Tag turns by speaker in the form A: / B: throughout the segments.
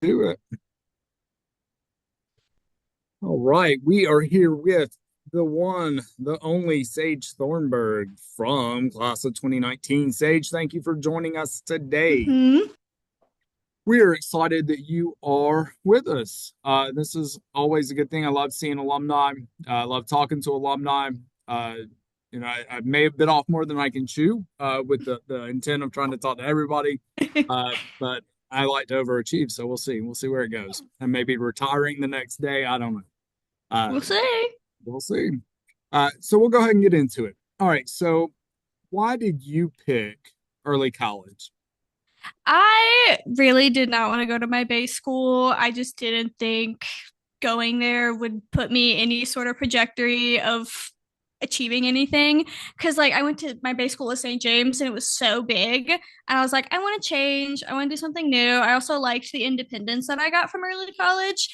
A: Do it. All right, we are here with the one, the only Sage Thorneburg from class of 2019. Sage, thank you for joining us today.
B: Hmm.
A: We are excited that you are with us. This is always a good thing. I love seeing alumni. I love talking to alumni. Uh, I may have bit off more than I can chew with the intent of trying to talk to everybody, but I like to overachieve. So we'll see. We'll see where it goes. And maybe retiring the next day. I don't know. Uh,
B: We'll see.
A: we'll see. So we'll go ahead and get into it. All right. So why did you pick early college?
B: I really did not want to go to my base school. I just didn't think going there would put me any sort of trajectory of achieving anything. Because, like, I went to my base school at St. James and it was so big. And I was like, I want to change. I want to do something new. I also liked the independence that I got from early college.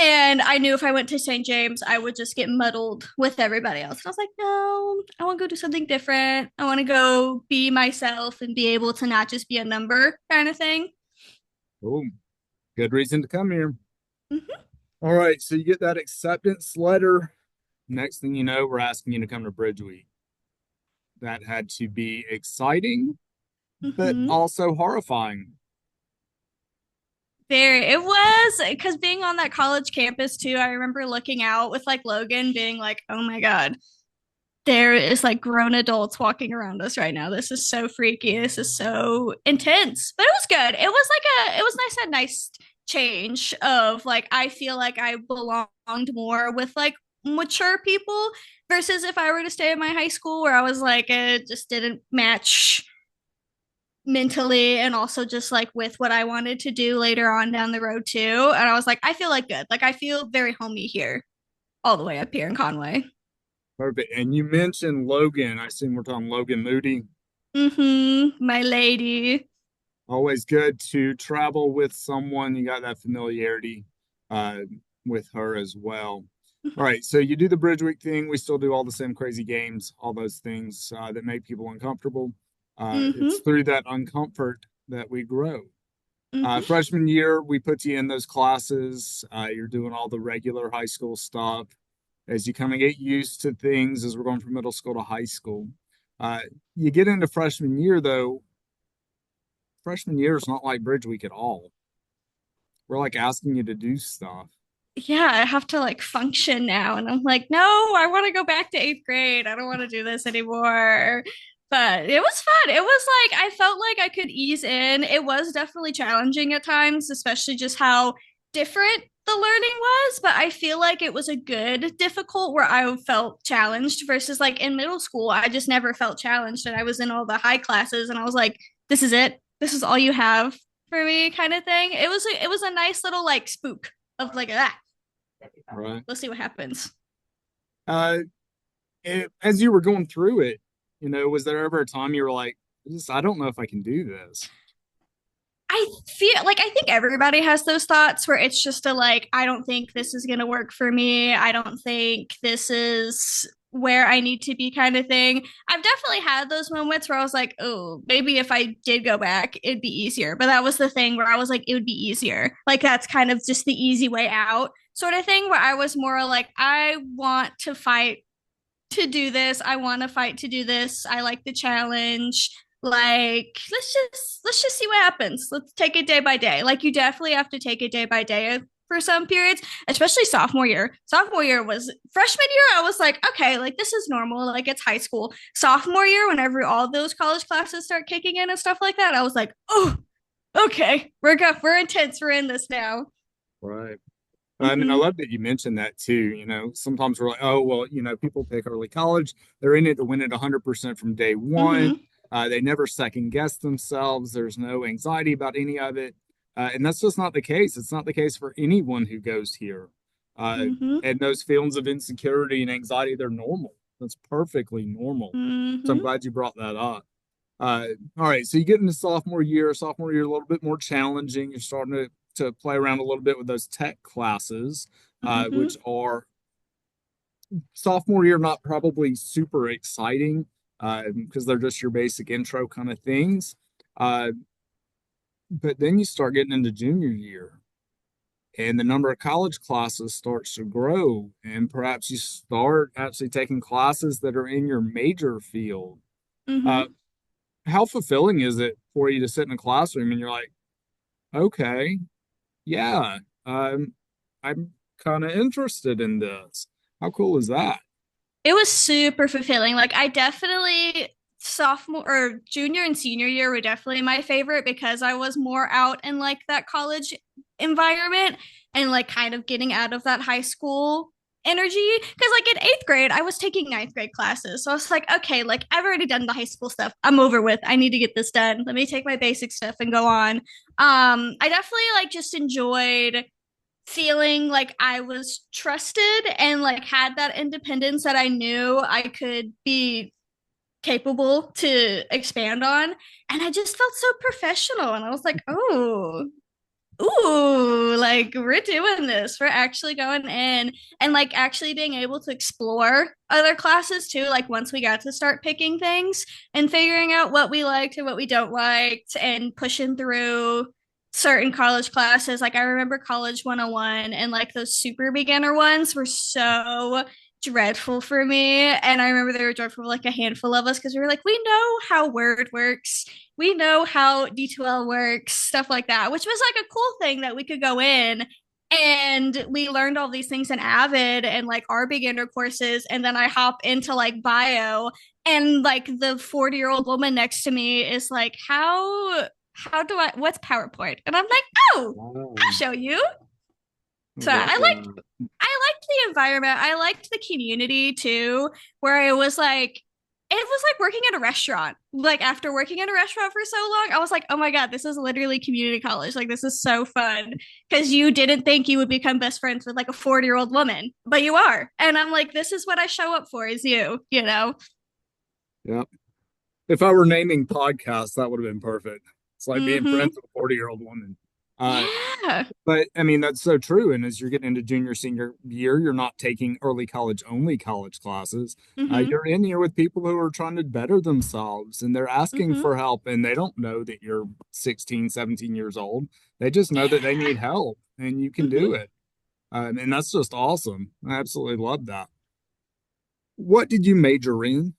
B: And I knew if I went to St. James, I would just get muddled with everybody else. And I was like, no, I want to go do something different. I want to go be myself and be able to not just be a number kind of thing.
A: Oh, good reason to come here.
B: Hmm.
A: All right. So you get that acceptance letter. Next thing you know, we're asking you to come to Bridge Week. That had to be exciting, but
B: Hmm.
A: also horrifying.
B: There it was because being on that college campus too, I remember looking out with like Logan being like, oh my God, there is like grown adults walking around us right now. This is so freaky. This is so intense. But it was good. It was nice, a nice change of like I feel like I belonged more with like mature people versus if I were to stay in my high school where I was like it just didn't match mentally and also just like with what I wanted to do later on down the road too. And I was like, I feel like good. Like I feel very homey here, all the way up here in Conway.
A: Perfect. And you mentioned Logan. I assume we're talking Logan Moody.
B: Mm-hmm. My lady.
A: Always good to travel with someone. You got that familiarity uh, with her as well. All right, so you do the Bridge Week thing. We still do all the same crazy games, all those things that make people uncomfortable. It's
B: Mm-hmm.
A: through that uncomfort that we grow.
B: Mm-hmm.
A: Freshman year, we put you in those classes. You're doing all the regular high school stuff. As you kind of get used to things as we're going from middle school to high school. Uh, you get into freshman year, though, freshman year is not like Bridge Week at all. We're like asking you to do stuff.
B: Yeah, I have to like function now. And I'm like, no, I want to go back to eighth grade. I don't want to do this anymore. But it was fun. It was like I felt like I could ease in. It was definitely challenging at times, especially just how different the learning was. But I feel like it was a good difficult where I felt challenged versus like in middle school, I just never felt challenged. And I was in all the high classes and I was like, this is it. This is all you have for me, kind of thing. It was a nice little like spook of like ah,
A: Right.
B: let's see what happens.
A: Uh, as you were going through it, was there ever a time you were like, I don't know if I can do this?
B: I feel like I think everybody has those thoughts where it's just a like, I don't think this is going to work for me. I don't think this is where I need to be kind of thing. I've definitely had those moments where I was like, oh, maybe if I did go back, it'd be easier. But that was the thing where I was like, it would be easier. Like that's kind of just the easy way out sort of thing where I was more like, I want to fight to do this. I want to fight to do this. I like the challenge. Like let's just see what happens. Let's take it day by day. Like you definitely have to take it day by day for some periods, especially sophomore year. Sophomore year was freshman year. I was like, okay, like this is normal. Like it's high school. Sophomore year, whenever all those college classes start kicking in and stuff like that, I was like, oh, okay, we're intense. We're in this now.
A: Right. I mean, I
B: Mm-hmm.
A: love that you mentioned that too. Sometimes we're like, oh, well, people pick early college. They're in it to win it 100% from day one.
B: Mm-hmm.
A: They never second guess themselves. There's no anxiety about any of it. And that's just not the case. It's not the case for anyone who goes here. Uh,
B: Mm-hmm.
A: and those feelings of insecurity and anxiety, they're normal. That's perfectly normal. So I'm
B: Mm-hmm.
A: glad you brought that up. Uh, all right, so you get into sophomore year. Sophomore year a little bit more challenging. You're starting to play around a little bit with those tech classes,
B: Mm-hmm.
A: which are sophomore year not probably super exciting because they're just your basic intro kind of things. Uh, but then you start getting into junior year. and the number of college classes starts to grow, and perhaps you start actually taking classes that are in your major field. Uh,
B: Mm-hmm.
A: how fulfilling is it for you to sit in a classroom and you're like, okay, yeah, I'm kind of interested in this. How cool is that?
B: It was super fulfilling. Like I definitely sophomore or junior and senior year were definitely my favorite because I was more out in like that college environment and like kind of getting out of that high school energy. Because like in eighth grade, I was taking ninth grade classes. So I was like, okay, like I've already done the high school stuff. I'm over with. I need to get this done. Let me take my basic stuff and go on. I definitely like just enjoyed feeling like I was trusted and like had that independence that I knew I could be capable to expand on. And I just felt so professional. And I was like, oh, ooh, like we're doing this. We're actually going in and like actually being able to explore other classes too. Like once we got to start picking things and figuring out what we liked and what we don't like and pushing through certain college classes. Like I remember College 101 and like those super beginner ones were so dreadful for me. And I remember they were dreadful for like a handful of us because we were like, we know how Word works, we know how D2L works, stuff like that, which was like a cool thing that we could go in and we learned all these things in Avid and like our beginner courses. And then I hop into like bio and like the 40-year-old woman next to me is like, how do I, what's PowerPoint? And I'm like, oh,
A: Wow.
B: I'll show you.
A: I
B: So
A: love that.
B: I liked the environment. I liked the community too, where it was like working at a restaurant. Like after working in a restaurant for so long, I was like, oh my God, this is literally community college. Like this is so fun. Because you didn't think you would become best friends with like a 40-year-old woman, but you are. And I'm like, this is what I show up for is you, you know?
A: Yep. If I were naming podcasts, that would have been perfect. It's like being
B: Mm-hmm.
A: friends with a 40-year-old woman. Uh,
B: Yeah.
A: but I mean, that's so true. And as you're getting into junior, senior year, you're not taking early college only college classes.
B: Mm-hmm.
A: You're in here with people who are trying to better themselves and they're asking
B: Mm-hmm.
A: for help and they don't know that you're 16, 17 years old. They just know that they
B: Yeah.
A: need help and you can do
B: Mm-hmm.
A: it. And that's just awesome. I absolutely love that. What did you major in?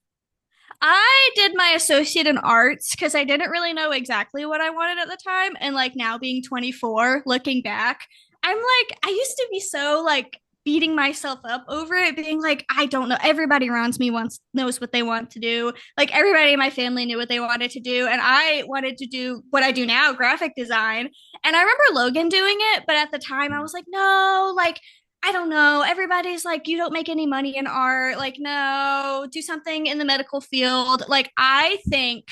B: I did my associate in arts because I didn't really know exactly what I wanted at the time. And like now being 24, looking back, I'm like, I used to be so like beating myself up over it, being like, I don't know. Everybody around me wants knows what they want to do. Like everybody in my family knew what they wanted to do. And I wanted to do what I do now, graphic design. And I remember Logan doing it, but at the time I was like, no, like I don't know. Everybody's like, you don't make any money in art. Like, no, do something in the medical field. Like, I think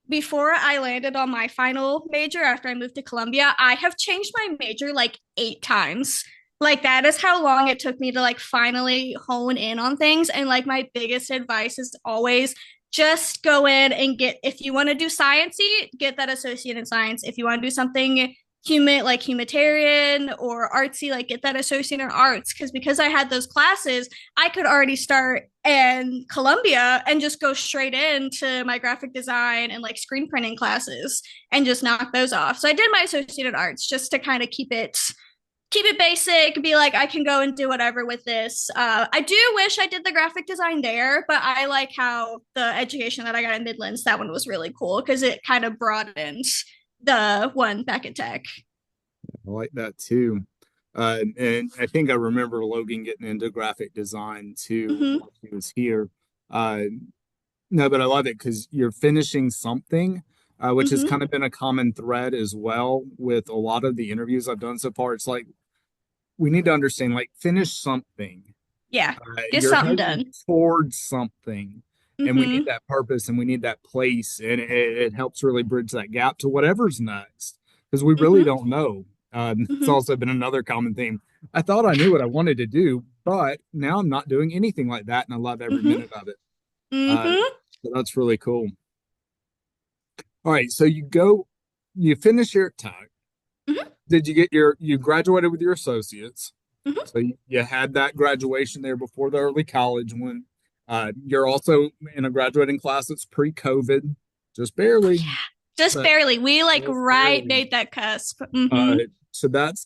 B: before I landed on my final major after I moved to Columbia, I have changed my major like 8 times. Like, that is how long it took me to like finally hone in on things. And like, my biggest advice is always just go in and get, if you want to do sciencey, get that associate in science. If you want to do something humanitarian or artsy, like get that associate in arts, because I had those classes I could already start in Columbia and just go straight into my graphic design and like screen printing classes and just knock those off. So I did my associate in arts just to kind of keep it basic, be like I can go and do whatever with this. I do wish I did the graphic design there, but I like how the education that I got in Midlands, that one was really cool because it kind of broadened the one back at Tech.
A: I like that too. And I think I remember Logan getting into graphic design too
B: Mm-hmm.
A: when he was here. Uh, no, but I love it because you're finishing something, which has
B: Mm-hmm.
A: kind of been a common thread as well with a lot of the interviews I've done so far. It's like we need to understand, like, finish something.
B: Yeah. Get
A: You're
B: something
A: heading
B: done.
A: towards something, and we need
B: Mm-hmm.
A: that purpose and we need that place, and it helps really bridge that gap to whatever's next because we really
B: Mm-hmm.
A: don't know. It's
B: Mm-hmm.
A: also been another common theme. I thought I knew what I wanted to do, but now I'm not doing anything like that, and I love every
B: Mm-hmm.
A: minute of it. Uh,
B: Mm-hmm.
A: so that's really cool. All right, so you finish your tech.
B: Mm-hmm.
A: Did you graduated with your associates?
B: Mm-hmm.
A: So you had that graduation there before the early college one. You're also in a graduating class that's pre-COVID, just
B: Oh
A: barely,
B: yeah. Just
A: but
B: barely. We like
A: just
B: right
A: barely.
B: made that cusp.
A: Uh,
B: Mm-hmm.
A: so that's